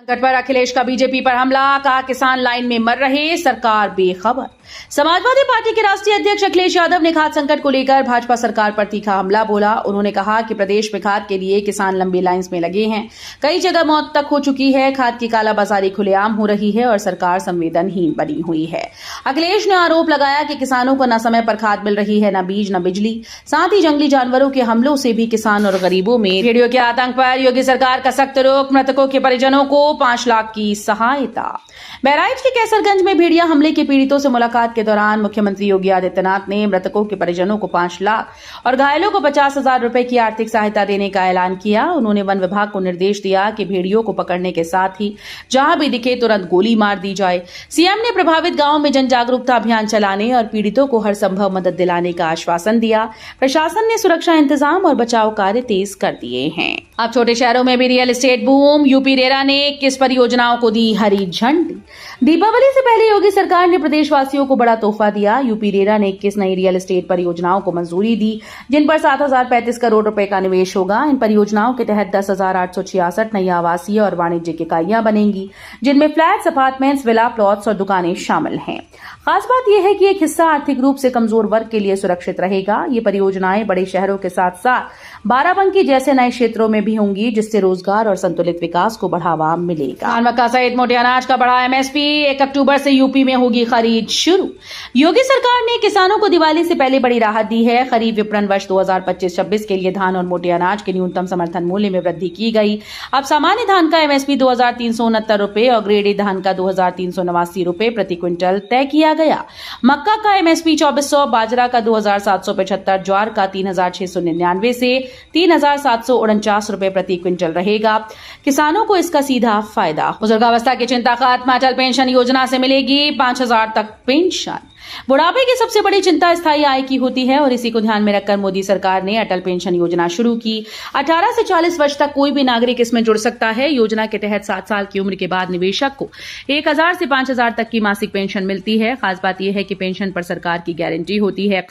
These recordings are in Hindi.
संकट पर अखिलेश का बीजेपी पर हमला, कहा किसान लाइन में मर रहे, सरकार बेखबर। समाजवादी पार्टी के राष्ट्रीय अध्यक्ष अखिलेश यादव ने खाद्य संकट को लेकर भाजपा सरकार पर तीखा हमला बोला। उन्होंने कहा कि प्रदेश में खाद के लिए किसान लंबी लाइंस में लगे हैं, कई जगह मौत तक हो चुकी है, खाद की कालाबाजारी खुलेआम हो रही है और सरकार संवेदनहीन बनी हुई है। अखिलेश ने आरोप लगाया कि किसानों को न समय पर खाद मिल रही है, न बीज, न बिजली, साथ ही जंगली जानवरों के हमलों से भी किसान और गरीबों में भेड़ियों के आतंक पर योगी सरकार का सख्त रुख, मृतकों के परिजनों को 5 लाख की सहायता। बहराइच के कैसरगंज में भेड़िया हमले के पीड़ितों से मुलाकात के दौरान मुख्यमंत्री योगी आदित्यनाथ ने मृतकों के परिजनों को 5 लाख और घायलों को 50,000 रुपए की आर्थिक सहायता देने का ऐलान किया। उन्होंने वन विभाग को निर्देश दिया कि भेड़ियों को पकड़ने के साथ ही जहां भी दिखे तुरंत गोली मार दी जाए। सीएम ने प्रभावित गांवों में जन जागरूकता अभियान चलाने और पीड़ितों को हर संभव मदद दिलाने का आश्वासन दिया। प्रशासन ने सुरक्षा इंतजाम और बचाव कार्य तेज कर दिए हैं। अब छोटे शहरों में भी real estate boom, UP RERA ने 21 परियोजनाओं को दी हरी झंडी। दीपावली से पहले योगी सरकार ने प्रदेशवासियों को बड़ा तोहफा दिया। यूपी रेरा ने 21 नई रियल एस्टेट परियोजनाओं को मंजूरी दी, जिन पर 7,035 करोड़ रुपए का निवेश होगा। इन परियोजनाओं के तहत 10,866 नई आवासीय और वाणिज्यिक इकाइयां बनेंगी, जिनमें फ्लैट्स, अपार्टमेंट्स, विला प्लॉट्स और दुकानें शामिल हैं। खास बात यह है कि एक हिस्सा आर्थिक रूप से कमजोर वर्ग के लिए सुरक्षित रहेगा। ये परियोजनाएं बड़े शहरों के साथ साथ बाराबंकी जैसे नए क्षेत्रों में भी होंगी, जिससे रोजगार और संतुलित विकास को बढ़ावा मिलेगा। धान, मक्का सहित मोटे अनाज का बढ़ा एमएसपी, 1 अक्टूबर से यूपी में होगी खरीद शुरू। योगी सरकार ने किसानों को दिवाली से पहले बड़ी राहत दी है। खरीफ विपणन वर्ष 2025-26 के लिए धान और मोटे अनाज के न्यूनतम समर्थन मूल्य में वृद्धि की गई। अब सामान्य धान का एमएसपी 2,369 रुपए और ग्रेड ए धान का 2,389 रुपए प्रति क्विंटल तय किया गया। मक्का का एमएसपी 2,400, बाजरा का 2,775, ज्वार का 3,699 से 3,749 रुपए प्रति क्विंटल रहेगा। किसानों को इसका सीधा फायदा। बुजुर्गावस्था की चिंता खत्म, अटल पेंशन योजना से मिलेगी 5,000 तक पेंशन। बुढ़ापे की सबसे बड़ी चिंता स्थायी आय की होती है और इसी को ध्यान में रखकर मोदी सरकार ने अटल पेंशन योजना शुरू की। 18 से 40 वर्ष तक कोई भी नागरिक इसमें जुड़ सकता है। योजना के तहत 7 साल की उम्र के बाद निवेशक को 1,000 से 5,000 तक की मासिक पेंशन मिलती है। खास बात यह है कि पेंशन पर सरकार की गारंटी होती है।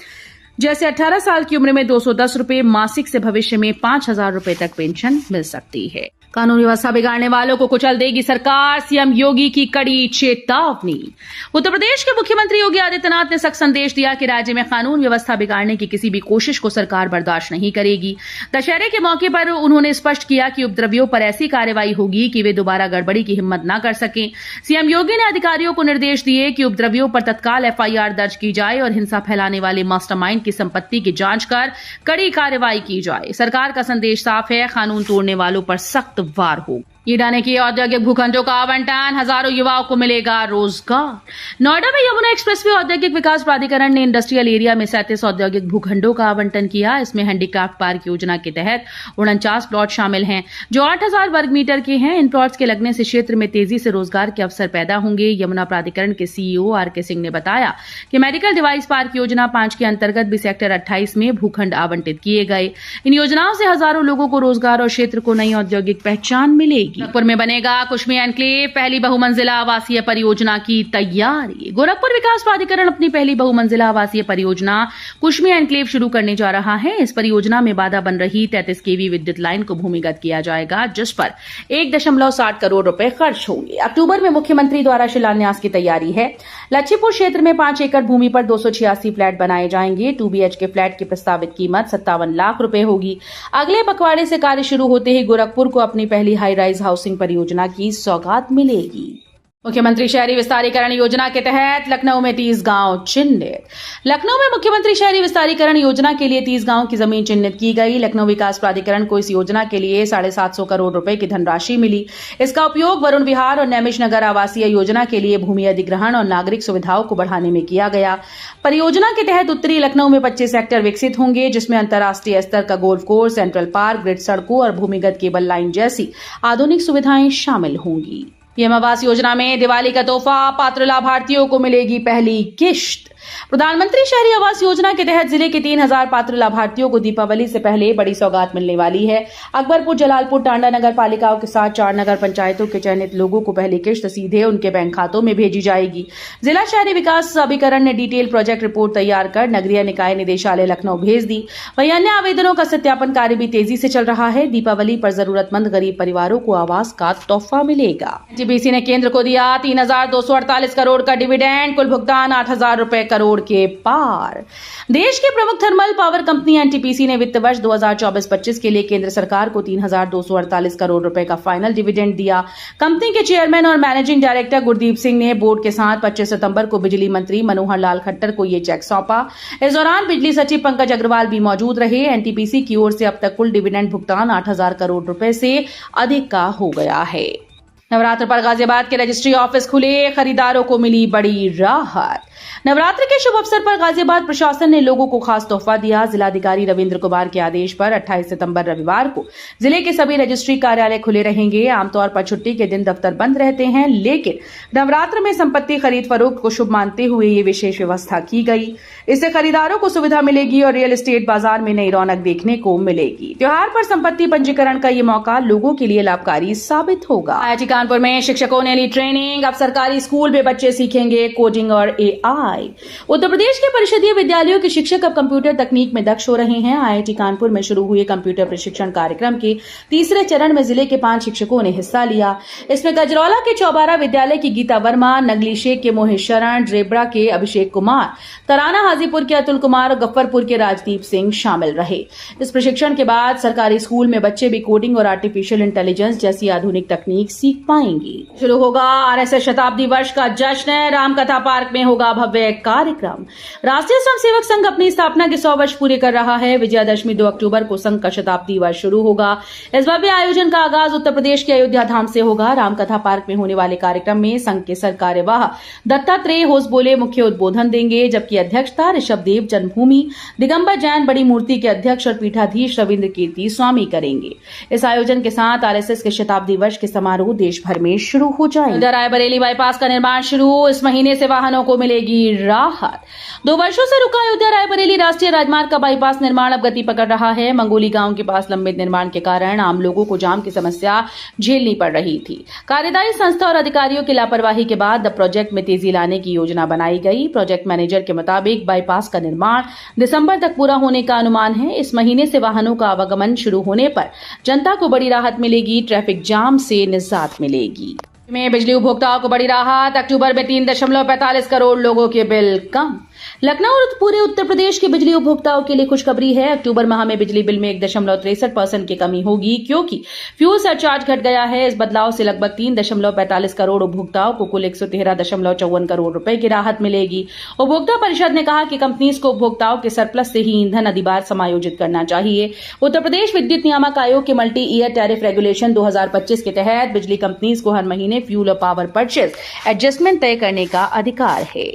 जैसे 18 साल की उम्र में 210 रुपए मासिक से भविष्य में 5,000 रुपए तक पेंशन मिल सकती है। कानून व्यवस्था बिगाड़ने वालों को कुचल देगी सरकार, सीएम योगी की कड़ी चेतावनी। उत्तर प्रदेश के मुख्यमंत्री योगी आदित्यनाथ ने सख्त संदेश दिया कि राज्य में कानून व्यवस्था बिगाड़ने की किसी भी कोशिश को सरकार बर्दाश्त नहीं करेगी। दशहरे के मौके पर उन्होंने स्पष्ट किया कि उपद्रवियों पर ऐसी कार्रवाई होगी कि वे दोबारा गड़बड़ी की हिम्मत न कर सकें। सीएम योगी ने अधिकारियों को निर्देश दिए कि उपद्रवियों पर तत्काल एफआईआर दर्ज की जाए और हिंसा फैलाने वाले मास्टरमाइंड की संपत्ति की जांच कर कड़ी कार्रवाई की जाए। सरकार का संदेश साफ है, कानून तोड़ने वालों पर सख्त वार हो। ईडा ने किया औद्योगिक भूखंडों का आवंटन, हजारों युवाओं को मिलेगा रोजगार। नोएडा में यमुना एक्सप्रेसवे औद्योगिक विकास प्राधिकरण ने इंडस्ट्रियल एरिया में 37 औद्योगिक भूखंडों का आवंटन किया। इसमें हैंडीक्राफ्ट पार्क योजना के तहत 49 प्लॉट शामिल हैं, जो 8,000 वर्ग मीटर के हैं। इन प्लॉट्स के लगने से क्षेत्र में तेजी से रोजगार के अवसर पैदा होंगे। यमुना प्राधिकरण के सीईओ आर.के. सिंह ने बताया कि मेडिकल डिवाइस पार्क योजना 5 के अंतर्गत भी सेक्टर 28 में भूखंड आवंटित किए गए। इन योजनाओं से हजारों लोगों को रोजगार और क्षेत्र को नई औद्योगिक पहचान मिलेगी। गोरखपुर में बनेगा कुश्मी एनक्लेव, पहली बहुमंजिला आवासीय परियोजना की तैयारी। गोरखपुर विकास प्राधिकरण अपनी पहली बहुमंजिला आवासीय परियोजना कुश्मी एनक्लेव शुरू करने जा रहा है। इस परियोजना में बाधा बन रही 33 केवी विद्युत लाइन को भूमिगत किया जाएगा, जिस पर 1.60 करोड़ रुपए खर्च होंगे। अक्टूबर में मुख्यमंत्री द्वारा शिलान्यास की तैयारी है। लच्छीपुर क्षेत्र में 5 एकड़ भूमि पर 286 फ्लैट बनाए जाएंगे। 2 BHK फ्लैट की प्रस्तावित कीमत 57 लाख रुपए होगी। अगले पखवाड़े से कार्य शुरू होते ही गोरखपुर को अपनी पहली हाई राइज हाउसिंग परियोजना की सौगात मिलेगी। मुख्यमंत्री शहरी विस्तारीकरण योजना के तहत लखनऊ में 30 गांव चिन्हित। लखनऊ में मुख्यमंत्री शहरी विस्तारीकरण योजना के लिए 30 गांव की जमीन चिन्हित की गई। लखनऊ विकास प्राधिकरण को इस योजना के लिए 750 करोड़ रुपए की धनराशि मिली। इसका उपयोग वरुण विहार और नैमिष नगर आवासीय योजना के लिए भूमि अधिग्रहण और नागरिक सुविधाओं को बढ़ाने में किया गया। परियोजना के तहत उत्तरी लखनऊ में 25 सेक्टर विकसित होंगे, जिसमें अंतर्राष्ट्रीय स्तर का golf course, central park, grid सड़कों और भूमिगत केबल लाइन जैसी आधुनिक सुविधाएं शामिल होंगी। पीएम आवास योजना में दिवाली का तोहफा, पात्र लाभार्थियों को मिलेगी पहली किश्त। प्रधानमंत्री शहरी आवास योजना के तहत जिले के 3000 पात्र लाभार्थियों को दीपावली से पहले बड़ी सौगात मिलने वाली है। अकबरपुर, जलालपुर, टांडा नगर पालिकाओं के साथ 4 नगर पंचायतों के चयनित लोगों को पहली किश्त सीधे उनके बैंक खातों में भेजी जाएगी। जिला शहरी विकास अभिकरण ने डिटेल प्रोजेक्ट रिपोर्ट तैयार कर नगरीय निकाय निदेशालय लखनऊ भेज दी। वहीं अन्य आवेदनों का सत्यापन कार्य भी तेजी से चल रहा है। दीपावली पर जरूरतमंद गरीब परिवारों को आवास का तोहफा मिलेगा। एनटीपीसी ने केंद्र को दिया 3248 करोड़ का डिविडेंड, कुल भुगतान 8000 रुपए करोड़ के पार। देश की प्रमुख थर्मल पावर कंपनी एनटीपीसी ने वित्त वर्ष 2024-25 के लिए केंद्र सरकार को 3248 करोड़ रुपए का फाइनल डिविडेंड दिया। कंपनी के चेयरमैन और मैनेजिंग डायरेक्टर गुरदीप सिंह ने बोर्ड के साथ 25 सितंबर को बिजली मंत्री मनोहर लाल खट्टर को ये चेक सौंपा। इस दौरान बिजली सचिव पंकज अग्रवाल भी मौजूद रहे। एनटीपीसी की ओर से अब तक कुल डिविडेंड भुगतान 8000 करोड़ रुपए से अधिक का हो गया है। नवरात्र पर गाजियाबाद के रजिस्ट्री ऑफिस खुले, खरीदारों को मिली बड़ी राहत। नवरात्र के शुभ अवसर पर गाजियाबाद प्रशासन ने लोगों को खास तोहफा दिया। जिलाधिकारी रविंद्र कुमार के आदेश पर 28 सितंबर रविवार को जिले के सभी रजिस्ट्री कार्यालय खुले रहेंगे। आमतौर पर छुट्टी के दिन दफ्तर बंद रहते हैं, लेकिन नवरात्र में संपत्ति खरीद फरोख्त को शुभ मानते हुए ये विशेष व्यवस्था की गई। इससे खरीदारों को सुविधा मिलेगी और रियल एस्टेट बाजार में नई रौनक देखने को मिलेगी। त्योहार पर संपत्ति पंजीकरण का ये मौका लोगों के लिए लाभकारी साबित होगा। IIT कानपुर में शिक्षकों ने ली ट्रेनिंग। अब सरकारी स्कूल में बच्चे सीखेंगे कोडिंग और AI। उत्तर प्रदेश के परिषदीय विद्यालयों के शिक्षक अब कंप्यूटर तकनीक में दक्ष हो रहे हैं। IIT कानपुर में शुरू हुए कंप्यूटर प्रशिक्षण कार्यक्रम के तीसरे चरण में जिले के 5 शिक्षकों ने हिस्सा लिया। इसमें गजरौला के चौबारा विद्यालय की गीता वर्मा, नगली शेख के मोहित शरण, ड्रेबड़ा के अभिषेक कुमार, तराना हाजीपुर के अतुल कुमार और गफ्फरपुर के राजदीप सिंह शामिल रहे। इस प्रशिक्षण के बाद सरकारी स्कूल में बच्चे भी कोडिंग और आर्टिफिशियल इंटेलिजेंस जैसी आधुनिक तकनीक सीख पाएंगे। शुरू होगा RSS शताब्दी वर्ष का जश्न। रामकथा पार्क में होगा भव्य कार्यक्रम। राष्ट्रीय स्वयंसेवक संघ अपनी स्थापना के 100 वर्ष पूरे कर रहा है। विजयादशमी 2 अक्टूबर को संघ का शताब्दी वर्ष शुरू होगा। इस भव्य आयोजन का आगाज उत्तर प्रदेश के अयोध्या धाम से होगा। रामकथा पार्क में होने वाले कार्यक्रम में संघ के सरकार्यवाह दत्तात्रेय होस बोले मुख्य उद्बोधन देंगे, जबकि अध्यक्षता ऋषभ देव जन्मभूमि दिगंबर जैन बड़ी मूर्ति के अध्यक्ष और पीठाधीश रविंद्र कीर्ति स्वामी करेंगे। इस आयोजन के साथ RSS के शताब्दी वर्ष के समारोह देश भर में शुरू हो जाएंगे। रायबरेली बाईपास का निर्माण शुरू। इस महीने से वाहनों को मिलेगी राहत। 2 वर्षों से रुका अयोध्या रायबरेली राष्ट्रीय राजमार्ग का बाईपास निर्माण अब गति पकड़ रहा है। मंगोली गांव के पास लंबित निर्माण के कारण आम लोगों को जाम की समस्या झेलनी पड़ रही थी। कार्यदायी संस्था और अधिकारियों की लापरवाही के बाद अब प्रोजेक्ट में तेजी लाने की योजना बनाई गई। प्रोजेक्ट मैनेजर के मुताबिक बाईपास का निर्माण दिसंबर तक पूरा होने का अनुमान है। इस महीने से वाहनों का आवागमन शुरू होने पर जनता को बड़ी राहत मिलेगी। ट्रैफिक जाम से निजात मिलेगी। में बिजली उपभोक्ताओं को बड़ी राहत। अक्टूबर में 3.45 करोड़ लोगों के बिल कम। लखनऊ और पूरे उत्तर प्रदेश के बिजली उपभोक्ताओं के लिए खुशखबरी है। अक्टूबर माह में बिजली बिल में 1.63% की कमी होगी, क्योंकि फ्यूल सरचार्ज घट गया है। इस बदलाव से लगभग 3.45 करोड़ उपभोक्ताओं को कुल 113.54 करोड़ रुपए की राहत मिलेगी। उपभोक्ता परिषद ने कहा कि कंपनीज को उपभोक्ताओं के सरप्लस से ही ईंधन अधिभार समायोजित करना चाहिए। उत्तर प्रदेश विद्युत नियामक आयोग के मल्टी ईयर टैरिफ रेगुलेशन 2025 के तहत बिजली कंपनीज को हर महीने फ्यूल और पावर परचेज एडजस्टमेंट तय करने का अधिकार है।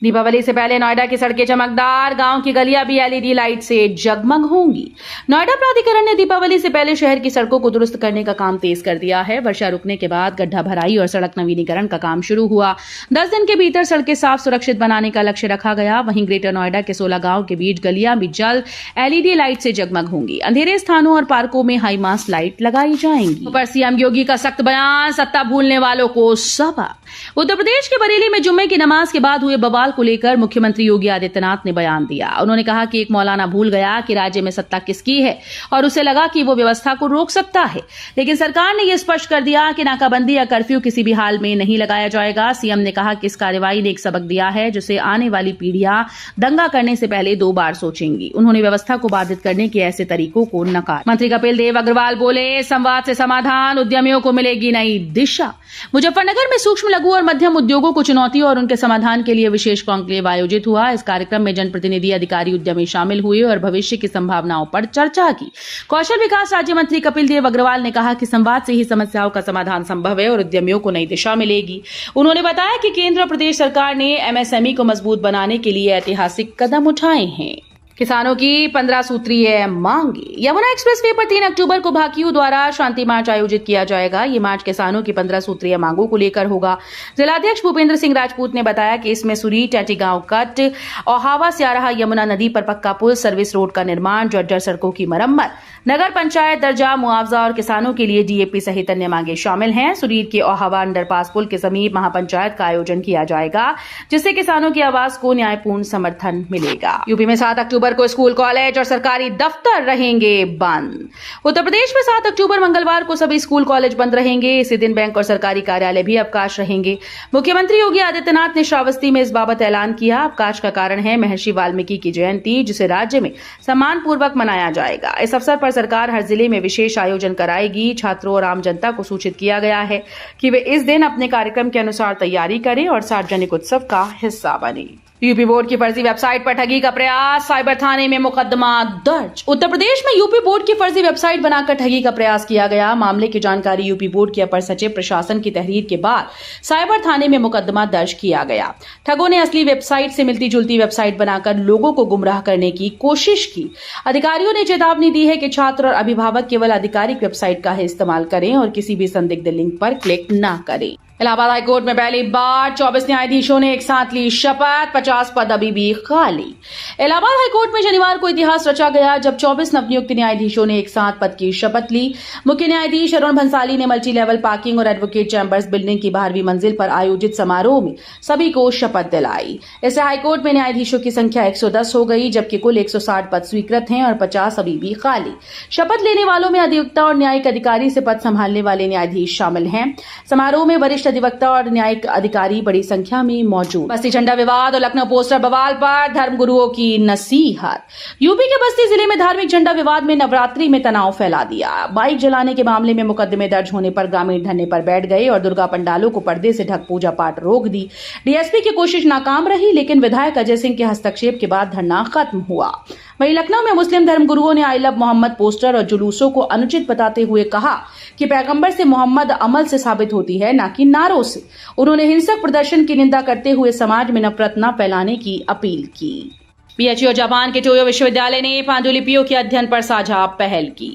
दीपावली से पहले नोएडा की सड़कें चमकदार। गांव की गलियां भी LED लाइट से जगमग होंगी। नोएडा प्राधिकरण ने दीपावली से पहले शहर की सड़कों को दुरुस्त करने का काम तेज कर दिया है। वर्षा रुकने के बाद गड्ढा भराई और सड़क नवीनीकरण का काम शुरू हुआ। 10 दिन के भीतर सड़कें साफ सुरक्षित बनाने का लक्ष्य रखा गया। वहीं ग्रेटर नोएडा के 16 गांव के बीच गलियां भी जल्द LED लाइट से जगमग होंगी। अंधेरे स्थानों और पार्कों में हाई मास्ट लाइट लगाई जाएंगी। ऊपर सीएम योगी का सख्त बयान, सत्ता भूलने वालों को सबक। उत्तर प्रदेश के बरेली में जुम्मे की नमाज के बाद हुए बवाल को लेकर मुख्यमंत्री योगी आदित्यनाथ ने बयान दिया। उन्होंने कहा कि एक मौलाना भूल गया कि राज्य में सत्ता किसकी है और उसे लगा कि वो व्यवस्था को रोक सकता है, लेकिन सरकार ने यह स्पष्ट कर दिया कि नाकाबंदी या कर्फ्यू किसी भी हाल में नहीं लगाया जाएगा। सीएम ने कहा कि इस कार्रवाई ने एक सबक दिया है, जिसे आने वाली पीढ़ियां दंगा करने से पहले 2 बार सोचेंगी। उन्होंने व्यवस्था को बाधित करने के ऐसे तरीकों को नकारा। मंत्री कपिल देव अग्रवाल बोले, संवाद से समाधान, उद्यमियों को मिलेगी नई दिशा। मुजफ्फरनगर में सूक्ष्म, लघु और मध्यम उद्योगों को चुनौती और उनके समाधान के लिए विशेष कॉन्क्लेव आयोजित हुआ। इस कार्यक्रम में जनप्रतिनिधि, अधिकारी, उद्यमी शामिल हुए और भविष्य की संभावनाओं पर चर्चा की। कौशल विकास राज्य मंत्री कपिल देव अग्रवाल ने कहा कि संवाद से ही समस्याओं का समाधान संभव है और उद्यमियों को नई दिशा मिलेगी। उन्होंने बताया कि केंद्र और प्रदेश सरकार ने MSME को मजबूत बनाने के लिए ऐतिहासिक कदम उठाए हैं। किसानों की 15 सूत्रीय मांगे। यमुना एक्सप्रेसवे पर 3 अक्टूबर को भाकियू द्वारा शांति मार्च आयोजित किया जाएगा। ये मार्च किसानों की 15 सूत्रीय मांगों को लेकर होगा। जिलाध्यक्ष भूपेंद्र सिंह राजपूत ने बताया कि इसमें सुरी टैटी गांव कट, ओहावा स्यारहा यमुना नदी पर पक्का पुल, सर्विस रोड का निर्माण, जर्जर सड़कों की मरम्मत, नगर पंचायत दर्जा, मुआवजा और किसानों के लिए डीएपी सहित अन्य मांगे शामिल हैं। सुरीर के ओहावा अंडरपास पुल के समीप महापंचायत का आयोजन किया जाएगा, जिससे किसानों की आवाज को न्यायपूर्ण समर्थन मिलेगा। यूपी में 7 अक्टूबर को स्कूल, कॉलेज और सरकारी दफ्तर रहेंगे बंद। उत्तर प्रदेश में 7 अक्टूबर मंगलवार को सभी स्कूल, कॉलेज बंद रहेंगे। इसी दिन बैंक और सरकारी कार्यालय भी अवकाश रहेंगे। मुख्यमंत्री योगी आदित्यनाथ ने श्रावस्ती में इस बाबत ऐलान किया। अवकाश का कारण है महर्षि वाल्मीकि की जयंती, जिसे राज्य में सम्मान पूर्वक मनाया जाएगा। इस अवसर पर सरकार हर जिले में विशेष आयोजन कराएगी। छात्रों और आम जनता को सूचित किया गया है कि वे इस दिन अपने कार्यक्रम के अनुसार तैयारी करें और सार्वजनिक उत्सव का हिस्सा बने। यूपी बोर्ड की फर्जी वेबसाइट पर ठगी का प्रयास, साइबर थाने में मुकदमा दर्ज। उत्तर प्रदेश में यूपी बोर्ड की फर्जी वेबसाइट बनाकर ठगी का प्रयास किया गया। मामले की जानकारी यूपी बोर्ड के अपर सचिव प्रशासन की तहरीर के बाद साइबर थाने में मुकदमा दर्ज किया गया। ठगों ने असली वेबसाइट से मिलती जुलती वेबसाइट बनाकर लोगों को गुमराह करने की कोशिश की। अधिकारियों ने चेतावनी दी है कि छात्र और अभिभावक केवल आधिकारिक वेबसाइट का ही इस्तेमाल करें और किसी भी संदिग्ध लिंक पर क्लिक न करें। इलाहाबाद हाईकोर्ट में पहली बार 24 न्यायाधीशों ने एक साथ ली शपथ, 50 पद अभी भी खाली। इलाहाबाद हाईकोर्ट में शनिवार को इतिहास रचा गया, जब 24 नवनियुक्त न्यायाधीशों ने एक साथ पद की शपथ ली। मुख्य न्यायाधीश अरुण भंसाली ने मल्टी लेवल पार्किंग और एडवोकेट चैंबर्स बिल्डिंग की 12वीं मंजिल पर आयोजित समारोह में सभी को शपथ दिलाई। इससे हाईकोर्ट में न्यायाधीशों की संख्या 110 हो गई, जबकि कुल 160 पद स्वीकृत हैं और 50 अभी भी खाली। शपथ लेने वालों में अधिवक्ता और न्यायिक अधिकारी से पद संभालने वाले न्यायाधीश शामिल हैं। समारोह में वरिष्ठ अधिवक्ता और न्यायिक अधिकारी बड़ी संख्या में मौजूद। बस्ती झंडा विवाद और लखनऊ पोस्टर बवाल पर धर्मगुरुओं की नसीहत। यूपी के बस्ती जिले में धार्मिक झंडा विवाद में नवरात्रि में तनाव फैला दिया। बाइक जलाने के मामले में मुकदमे दर्ज होने पर ग्रामीण धरने पर बैठ गए और दुर्गा पंडालों को पर्दे से ढक पूजा पाठ रोक दी। डीएसपी की कोशिश नाकाम रही, लेकिन विधायक अजय सिंह के हस्तक्षेप के बाद धरना खत्म हुआ। वहीं लखनऊ में मुस्लिम धर्मगुरुओं ने आई लव मोहम्मद पोस्टर और जुलूसों को अनुचित बताते हुए कहा कि पैगंबर से मोहम्मद अमल से साबित होती है, न कि नारों से। उन्होंने हिंसक प्रदर्शन की निंदा करते हुए समाज में नफरत न फैलाने की अपील की। बीएचयू जापान के टोयो विश्वविद्यालय ने पांडुलिपियों के अध्ययन पर साझा पहल की।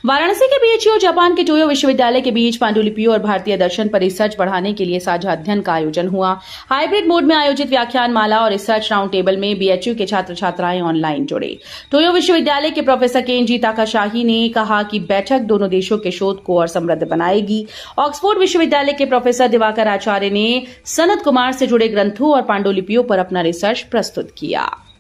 वाराणसी के बीएचयू जापान के टोयो विश्वविद्यालय के बीच पांडुलिपियों और भारतीय दर्शन पर रिसर्च बढ़ाने के लिए साझा अध्ययन का आयोजन हुआ। हाइब्रिड मोड में आयोजित व्याख्यान माला और रिसर्च राउंड टेबल में बीएचयू के छात्र छात्राएं ऑनलाइन जुड़े। टोयो विश्वविद्यालय के प्रोफेसर केंजी ताकाशाही ने कहा कि बैठक दोनों देशों के शोध को और समृद्ध बनाएगी। ऑक्सफोर्ड विश्वविद्यालय के प्रोफेसर दिवाकर आचार्य ने सनत कुमार से जुड़े ग्रंथों और पांडुलिपियों पर अपना रिसर्च प्रस्तुत किया।